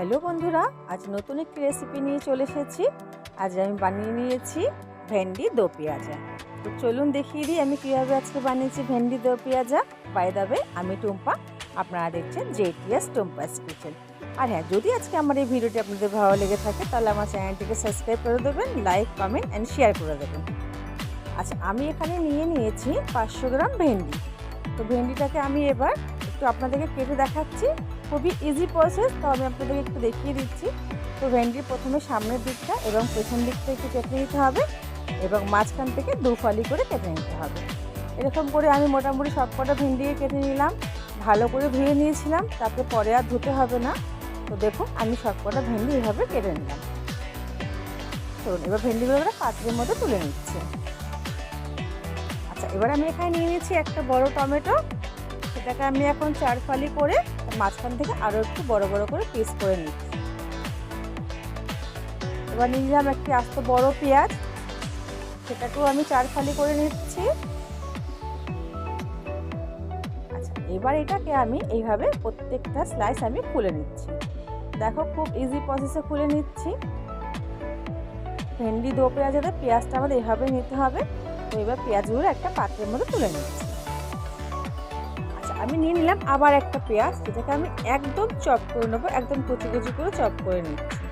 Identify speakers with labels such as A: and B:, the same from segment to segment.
A: Hello বন্ধুরা, আজ নতুন একটি রেসিপি নিয়ে চলে এসেছি। আজ আমি বানিয়ে নিয়েছি ভেন্ডি দো পেঁয়াজা। তো চলুন দেখিয়ে দিই আমি কীভাবে আজকে বানিয়েছি ভেন্ডি দো পেঁয়াজা। বাই দ্য ওয়ে, আমি টুম্পা, আপনারা দেখছেন JTS টুম্পাস কিচেন। আর হ্যাঁ, যদি আজকে আমার এই ভিডিওটি আপনাদের ভালো লেগে থাকে তাহলে আমার চ্যানেলটিকে সাবস্ক্রাইব করে দেবেন, লাইক, কমেন্ট অ্যান্ড শেয়ার করে দেবেন। আচ্ছা, আমি এখানে নিয়েছি 500 গ্রাম ভেন্ডি। তো ভেন্ডিটাকে আমি এবার একটু আপনাদেরকে কেটে দেখাচ্ছি। খুবই ইজি প্রসেস, তো আমি আপনাদেরকে একটু দেখিয়ে দিচ্ছি। তো ভেন্ডির প্রথমে সামনের দিকটা এবং পেছন দিকটা একটু কেটে নিতে হবে এবং মাঝখান থেকে 2 ফালি করে কেটে নিতে হবে। এরকম করে আমি মোটামুটি সবকটা ভেন্ডিকে কেটে নিলাম, ভালো করে ধুয়ে নিয়েছিলাম, তাতে পরে আর ধুতে হবে না। তো দেখুন, আমি সবকটা ভেন্ডি এভাবে কেটে নিলাম। চলুন এবার ভেন্ডিগুলো আমরা পাত্রের মধ্যে তুলে নিচ্ছি। আচ্ছা, এবার আমি এখানে নিয়ে নিয়েছি একটা বড় টমেটো। সেটাকে আমি এখন 4 ফালি করে মাঝখান থেকে আরও একটু বড় বড় করে পিস করে নিচ্ছি। এবার নিয়ে নিলাম একটি আস্ত বড় পেঁয়াজ, সেটাকেও আমি 4 ফালি করে নিচ্ছি। আচ্ছা, এবার এটাকে আমি এইভাবে প্রত্যেকটা স্লাইস আমি খুলে নিচ্ছি। দেখো, খুব ইজি প্রসেসে খুলে নিচ্ছি। ভেন্ডি দো পেঁয়াজাতে পেঁয়াজটা আমাদের এভাবে নিতে হবে। তো এবার পেঁয়াজগুলো একটা পাত্রের মধ্যে তুলে নিচ্ছি। আমি নিয়ে নিলাম আবার একটা পেঁয়াজ, যেটাকে আমি একদম চপ করে নেবো, একদম কুচি কুচি করে চপ করে নিচ্ছি।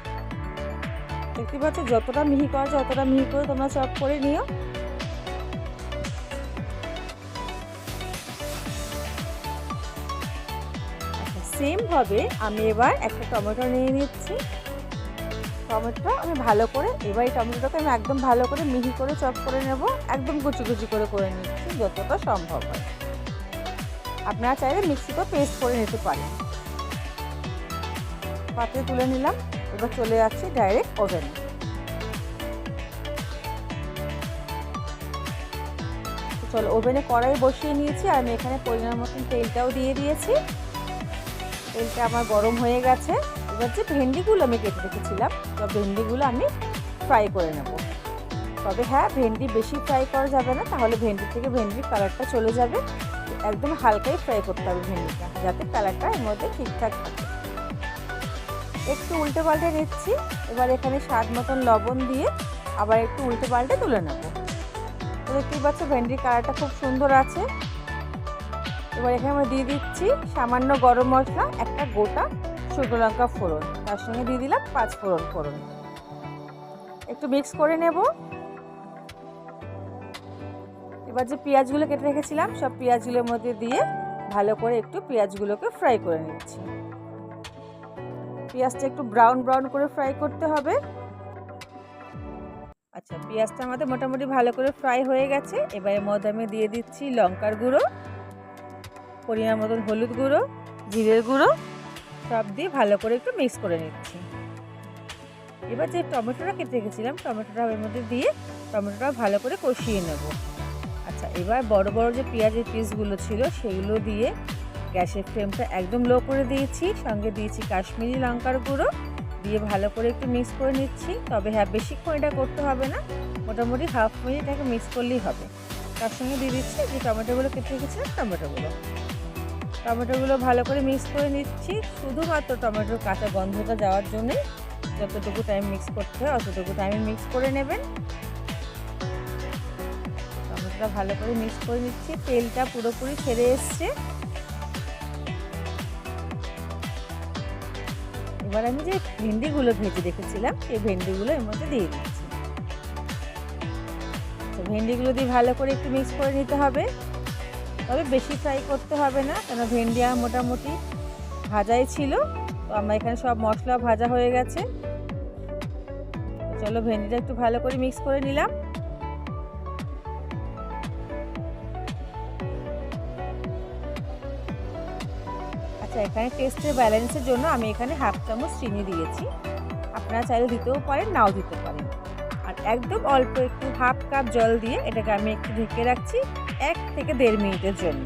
A: দেখতে পাচ্ছ, যতটা মিহি করা যায় ততটা মিহি করে তোমরা চপ করে নিও। আচ্ছা, সেম ভাবে আমি এবার একটা টমেটো নিয়ে নিচ্ছি। টমেটোটা আমি ভালো করে এবার এই টমেটোটাকে আমি একদম ভালো করে মিহি করে চপ করে নেব, একদম কুচি কুচি করে নিচ্ছি যতটা সম্ভব হয়। আপনারা চাইলে মিক্সিতে পেস্ট করে নিতে পারেন। পাত্রে তুলে নিলাম, এবার চলে যাচ্ছি ডাইরেক্ট ওভেনে। চলো, ওভেনে কড়াই বসিয়ে নিয়েছি আর আমি এখানে পরিমাণ মতন তেলটাও দিয়ে দিয়েছি। তেলটা আমার গরম হয়ে গেছে। এবার যে ভেন্ডিগুলো আমি কেটে রেখেছিলাম, সব ভেন্ডিগুলো আমি ফ্রাই করে নেব। তবে হ্যাঁ, ভেন্ডি বেশি ফ্রাই করা যাবে না, তাহলে ভেন্ডি থেকে ভেন্ডির কালারটা চলে যাবে। একদম হালকাই ফ্রাই করতে হবে ভেন্ডিটা, যাতে কালারটা এর মধ্যে ঠিকঠাক থাকে। একটু উল্টে পাল্টে নিচ্ছি। এবার এখানে স্বাদ মতন লবণ দিয়ে আবার একটু উল্টে পাল্টে তুলে নেব। তো দেখতেই পাচ্ছ, ভেন্ডির কালারটা খুব সুন্দর আছে। এবার এখানে আমরা দিয়ে দিচ্ছি সামান্য গরম মশলা, একটা গোটা শুকনো লঙ্কা ফোড়ন, তার সঙ্গে দিয়ে দিলাম 5 ফোড়ন। একটু মিক্স করে নেব। এবার যে পেঁয়াজগুলো কেটে রেখেছিলাম, সব পেঁয়াজগুলোর মধ্যে দিয়ে ভালো করে একটু পেঁয়াজগুলোকে ফ্রাই করে নিচ্ছি। পেঁয়াজটা একটু ব্রাউন করে ফ্রাই করতে হবে। আচ্ছা, পেঁয়াজটা আমাদের মোটামুটি ভালো করে ফ্রাই হয়ে গেছে। এবার এর মধ্যে আমি দিয়ে দিচ্ছি লঙ্কার গুঁড়ো, পরিমাণ মতন হলুদ গুঁড়ো, জিরের গুঁড়ো, সব দিয়ে ভালো করে একটু মিক্স করে নিচ্ছি। এবার যে টমেটোটা কেটে রেখেছিলাম, টমেটোটা এর মধ্যে দিয়ে টমেটোটা ভালো করে কষিয়ে নেব। আচ্ছা, এবার বড় বড় যে পেঁয়াজের পিসগুলো ছিল সেগুলো দিয়ে গ্যাসের ফ্লেমটা একদম লো করে দিয়েছি। সঙ্গে দিয়েছি কাশ্মীরি লঙ্কার গুঁড়ো, দিয়ে ভালো করে একটু মিক্স করে নিচ্ছি। তবে হ্যাঁ, বেশিক্ষণ এটা করতে হবে না, মোটামুটি হাফ মিনিট এটাকে মিক্স করলেই হবে। তার সঙ্গে দিয়ে দিচ্ছি যে টমেটোগুলো কেটে রেখেছিলাম, টমেটোগুলো ভালো করে মিক্স করে নিচ্ছি। শুধুমাত্র টমেটোর কাঁচা গন্ধটা যাওয়ার জন্যই যতটুকু টাইম মিক্স করতে হয় অতটুকু টাইমে মিক্স করে নেবেন। টমেটোটা ভালো করে মিক্স করে নিচ্ছি। তেলটা পুরোপুরি ছেড়ে এসছে। এবার আমি যে ভেন্ডিগুলো ভেজে রেখেছিলাম সেই ভেন্ডিগুলো এর মধ্যে দিয়ে দিচ্ছি। ভেন্ডিগুলো দিয়ে ভালো করে একটু মিক্স করে নিতে হবে, তবে বেশি ফ্রাই করতে হবে না, কেন ভেন্ডি আর মোটামুটি ভাজাই ছিল। তো আমার এখানে সব মশলা ভাজা হয়ে গেছে। চলো, ভেন্ডিটা একটু ভালো করে মিক্স করে নিলাম। আচ্ছা, এখানে টেস্টের ব্যালেন্সের জন্য আমি এখানে হাফ চামচ চিনি দিয়েছি। আপনারা চাইলে দিতেও পারেন, নাও দিতে পারেন। আর একদম অল্প একটু হাফ কাপ জল দিয়ে এটাকে আমি একটু ঢেকে রাখছি 1 থেকে 1.5 মিনিটের জন্য।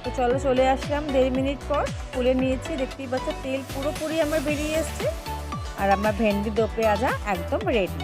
A: তো চলো, চলে আসলাম 1.5 মিনিট পর। তুলে নিয়েছি, দেখতেই পাচ্ছ তেল পুরোপুরি আমার বেরিয়ে এসছে আর আমার ভেন্ডি দো পেঁয়াজা একদম রেডি।